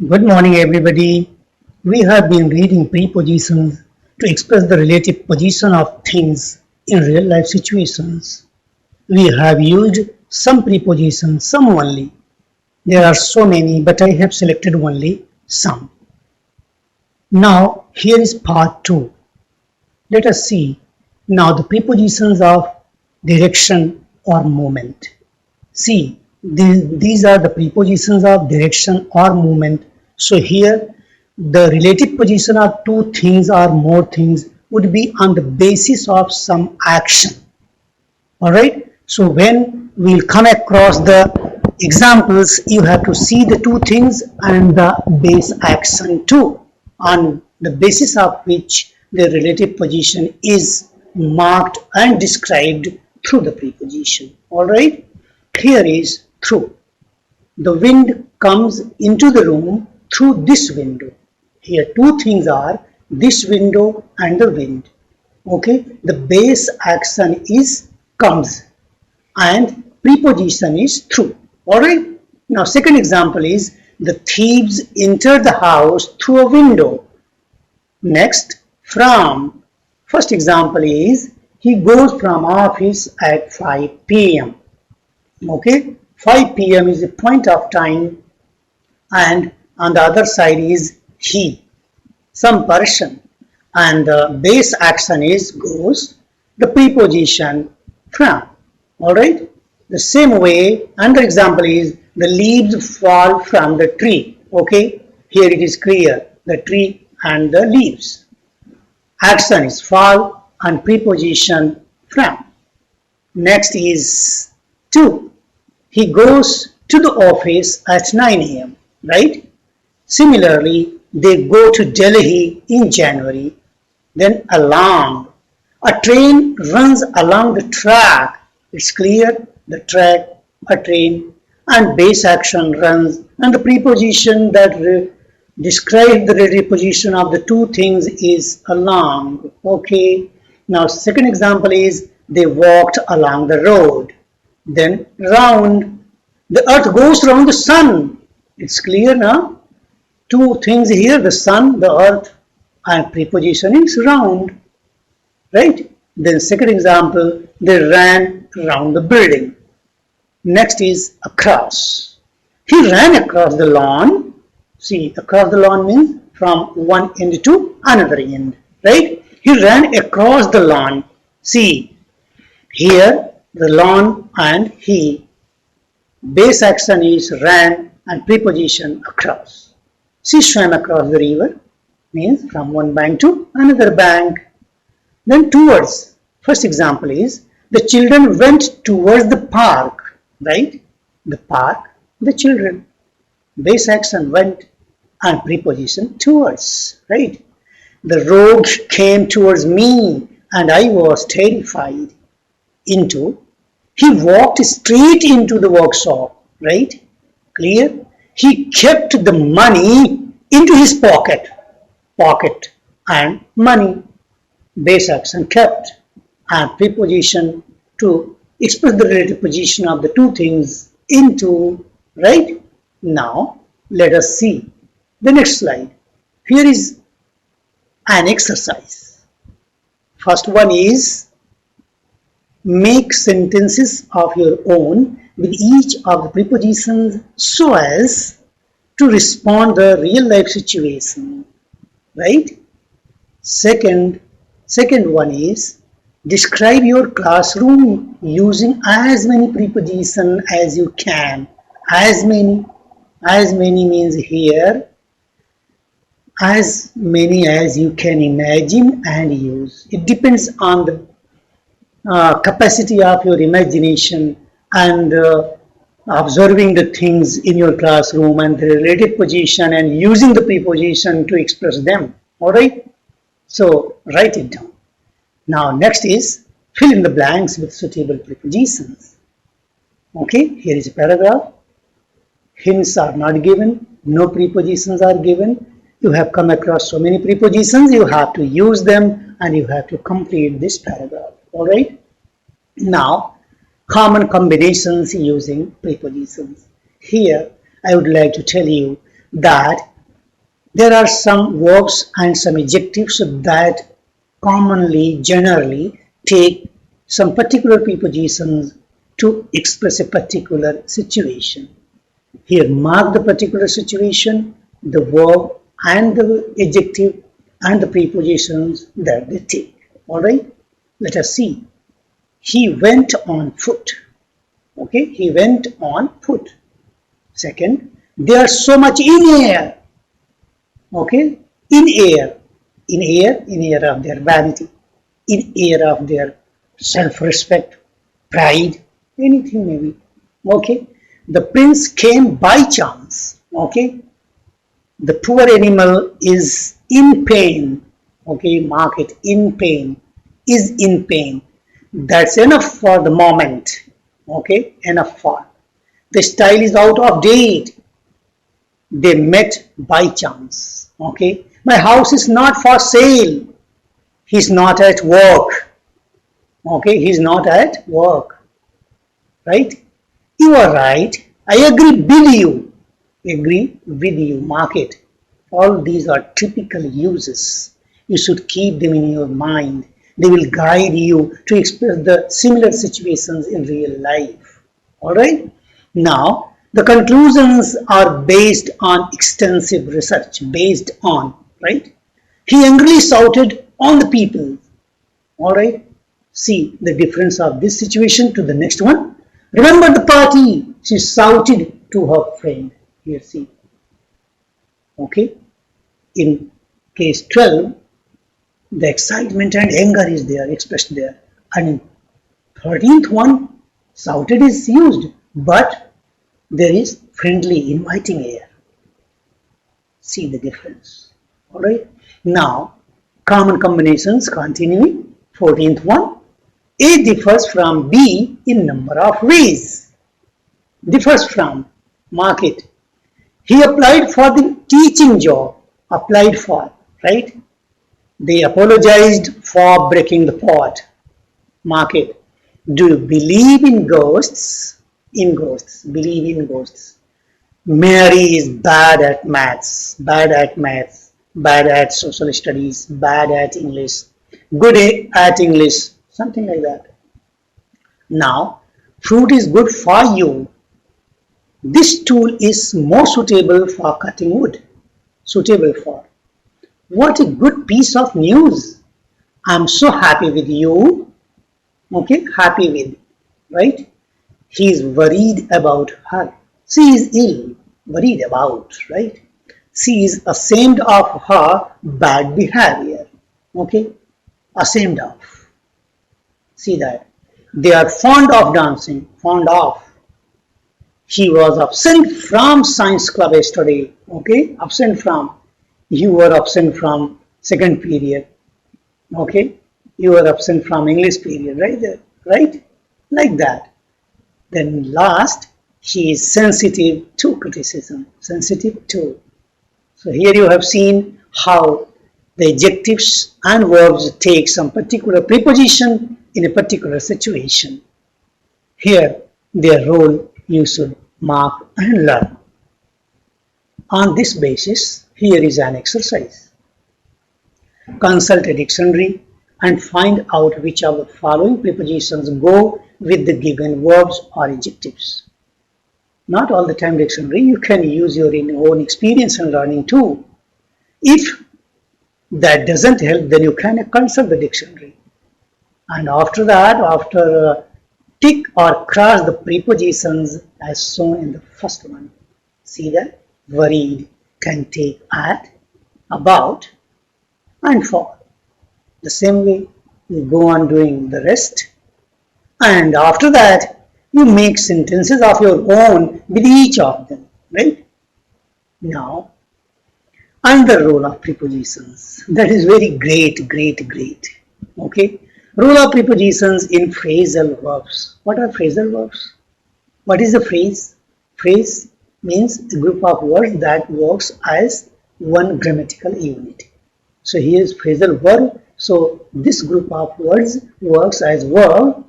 Good morning, everybody. We have been reading prepositions to express the relative position of things in real life situations. We have used some prepositions, some only. There are so many, but I have selected only some. Now, here is part 2. Let us see now the prepositions of direction or movement. See, these are the prepositions of direction or movement. So here, the relative position of two things or more things would be on the basis of some action. Alright, so when we'll come across the examples, you have to see the two things and the base action too, on the basis of which the relative position is marked and described through the preposition. Alright, here is through. The wind comes into the room through this window. Here two things are this window and the wind. Okay, the base action is comes and preposition is through. Alright, now second example is the thieves enter the house through a window. Next, from. First example is he goes from office at 5 p.m. Okay, 5 p.m. is a point of time, and on the other side is he, some person, and the base action is goes, the preposition from. Alright, the same way another example is the leaves fall from the tree. Okay, here it is clear, the tree and the leaves. Action is fall and preposition from. Next is to. He goes to the office at 9 a.m. right? Similarly, they go to Delhi in January. Then along. A train runs along the track. It's clear, the track, a train, and base action runs, and the preposition that describes the relative position of the two things is along. Okay. Now, second example is they walked along the road. Then round. The earth goes around the sun. It's clear now. Two things here, the sun, the earth, and preposition is round. Right? Then second example, they ran around the building. Next is across. He ran across the lawn. See, across the lawn means from one end to another end. Right? He ran across the lawn. See, here the lawn and he. Base action is ran and preposition across. She swam across the river means from one bank to another bank. Then towards. First example is the children went towards the park, right? The park, the children. Base action went and preposition towards, right? The rogue came towards me and I was terrified. Into. He walked straight into the workshop, right? Clear? He kept the money into his pocket. Pocket and money. Base action kept and preposition to express the relative position of the two things into, right? Now, let us see the next slide. Here is an exercise. First one is make sentences of your own with each of the prepositions so as to respond to the real life situation, right? Second one is describe your classroom using as many prepositions as you can. As many means here as many as you can imagine and use. It depends on the capacity of your imagination and observing the things in your classroom and the relative position and using the preposition to express them. Alright, so write it down. Now next is fill in the blanks with suitable prepositions. Okay, here is a paragraph. Hints are not given, no prepositions are given. You have come across so many prepositions, you have to use them and you have to complete this paragraph. Alright, now common combinations using prepositions. Here I would like to tell you that there are some verbs and some adjectives that commonly, generally take some particular prepositions to express a particular situation. Here, mark the particular situation, the verb and the adjective and the prepositions that they take. Alright, let us see. He went on foot. Okay, he went on foot. Second, they are so much in air. Okay, in air of their vanity, in air of their self-respect, pride, anything maybe. Okay, the prince came by chance. Okay, the poor animal is in pain. Okay, mark it, in pain, is in pain. That's enough for the moment. Okay, enough for. The style is out of date. They met by chance. Okay, my house is not for sale. He's not at work. Okay, he's not at work. Right? You are right. I agree with you. Agree with you. Mark it. All these are typical uses. You should keep them in your mind. They will guide you to express the similar situations in real life. Alright? Now, the conclusions are based on extensive research. Based on, right? He angrily shouted on the people. Alright? See the difference of this situation to the next one. Remember the party, she shouted to her friend. Here, see. Okay? In case 12, the excitement and anger is there, expressed there. And in 13th one, shouted is used, but there is friendly, inviting air. See the difference. Alright? Now, common combinations continuing. 14th one. A differs from B in number of ways. Differs from, mark it. He applied for the teaching job. Applied for, right? They apologized for breaking the pot. Mark it. Do you believe in ghosts? In ghosts. Believe in ghosts. Mary is bad at maths. Bad at maths. Bad at social studies. Bad at English. Good at English. Something like that. Now, fruit is good for you. This tool is more suitable for cutting wood. Suitable for. What a good piece of news. I'm so happy with you. Okay, happy with, right? He is worried about her. She is ill, worried about, right? She is ashamed of her bad behavior. Okay, ashamed of. See that. They are fond of dancing, fond of. He was absent from science club yesterday. Okay, absent from. You were absent from second period. Okay, you were absent from English period, right there, right? Like that. Then last, he is sensitive to criticism. Sensitive to. So here you have seen how the adjectives and verbs take some particular preposition in a particular situation. Here, their role you should mark and learn. On this basis, here is an exercise. Consult a dictionary and find out which of the following prepositions go with the given verbs or adjectives. Not all the time dictionary, you can use your own experience and learning too. If that doesn't help, then you can consult the dictionary. And after that, after tick or cross the prepositions as shown in the first one. See that? Worried can take at, about, and for. The same way you go on doing the rest. And after that, you make sentences of your own with each of them, right? Now, another role of prepositions. That is very great, great, great. Okay? Role of prepositions in phrasal verbs. What are phrasal verbs? What is the phrase? Phrase means a group of words that works as one grammatical unit. So here is phrasal verb. So this group of words works as verb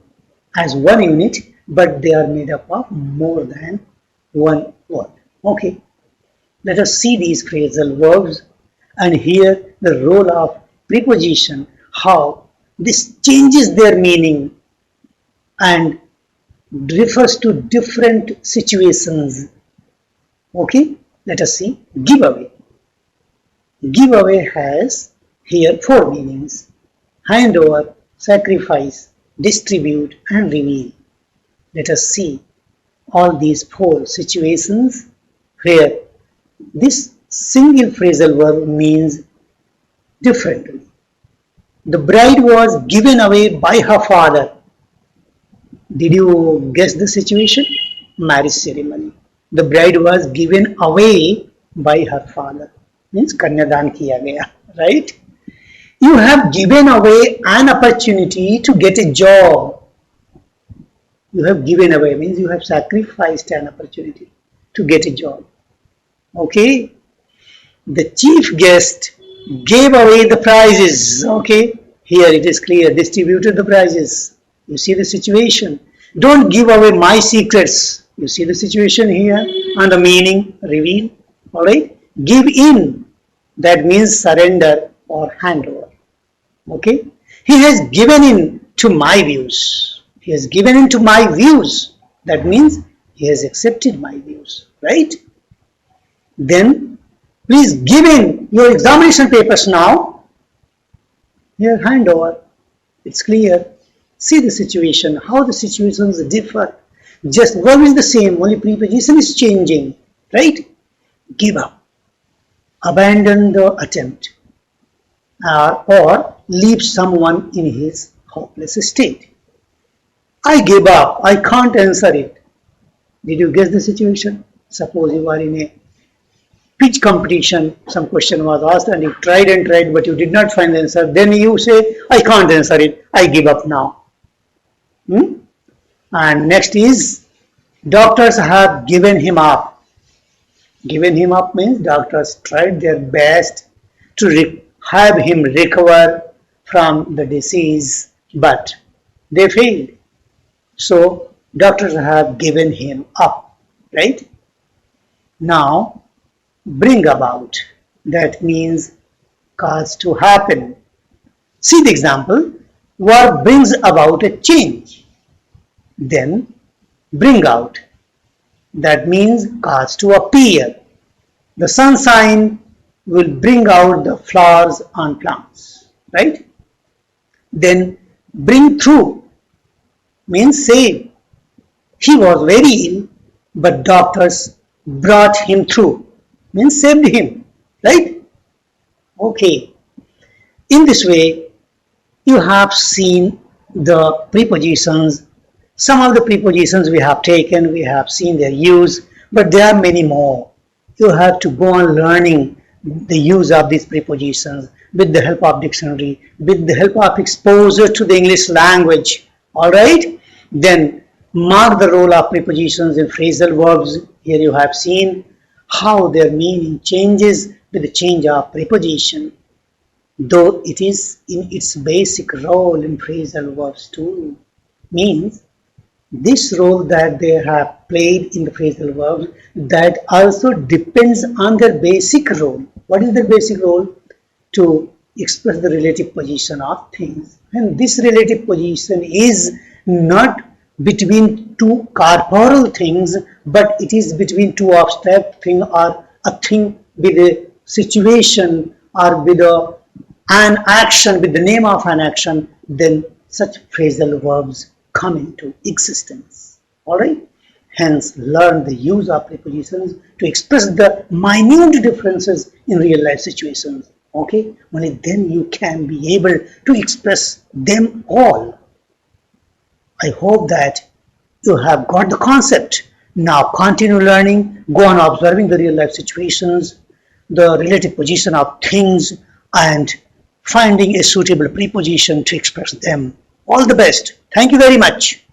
as one unit, but they are made up of more than one word. Okay. Let us see these phrasal verbs and hear the role of preposition, how this changes their meaning and refers to different situations. Okay, let us see. Giveaway. Giveaway has here four meanings: hand over, sacrifice, distribute, and reveal. Let us see all these four situations where this single phrasal verb means differently. The bride was given away by her father. Did you guess the situation? Marriage ceremony. The bride was given away by her father. Means kanyadan kiya gaya, right? You have given away an opportunity to get a job. You have given away means you have sacrificed an opportunity to get a job. Okay? The chief guest gave away the prizes. Okay? Here it is clear, distributed the prizes. You see the situation. Don't give away my secrets. You see the situation here and the meaning, reveal. Alright? Give in. That means surrender or hand over. Okay? He has given in to my views. He has given in to my views. That means he has accepted my views. Right? Then please give in your examination papers now. Here, hand over. It's clear. See the situation, how the situations differ. Just verb is the same, only preposition is changing. Right? Give up. Abandon the attempt. Or leave someone in his hopeless state. I give up. I can't answer it. Did you guess the situation? Suppose you are in a pitch competition, some question was asked and you tried and tried but you did not find the answer. Then you say, I can't answer it. I give up now. And next is, doctors have given him up. Given him up means doctors tried their best to have him recover from the disease, but they failed. So doctors have given him up, right? Now, bring about. That means cause to happen. See the example. Verb brings about a change. Then bring out. That means cause to appear. The sunshine will bring out the flowers on plants. Right? Then bring through means save. He was very ill, but doctors brought him through. Means saved him. Right? Okay. In this way, you have seen the prepositions. Some of the prepositions we have taken, we have seen their use, but there are many more. You have to go on learning the use of these prepositions with the help of dictionary, with the help of exposure to the English language. Alright? Then mark the role of prepositions in phrasal verbs. Here you have seen how their meaning changes with the change of preposition, though it is in its basic role in phrasal verbs too. Means this role that they have played in the phrasal verbs, that also depends on their basic role. What is their basic role? To express the relative position of things. And this relative position is not between two corporeal things, but it is between two abstract things, or a thing with a situation or with an action, with the name of an action. Then such phrasal verbs come into existence. Alright? Hence, learn the use of prepositions to express the minute differences in real life situations. Okay? Only then you can be able to express them all. I hope that you have got the concept. Now continue learning, go on observing the real life situations, the relative position of things, and finding a suitable preposition to express them. All the best. Thank you very much.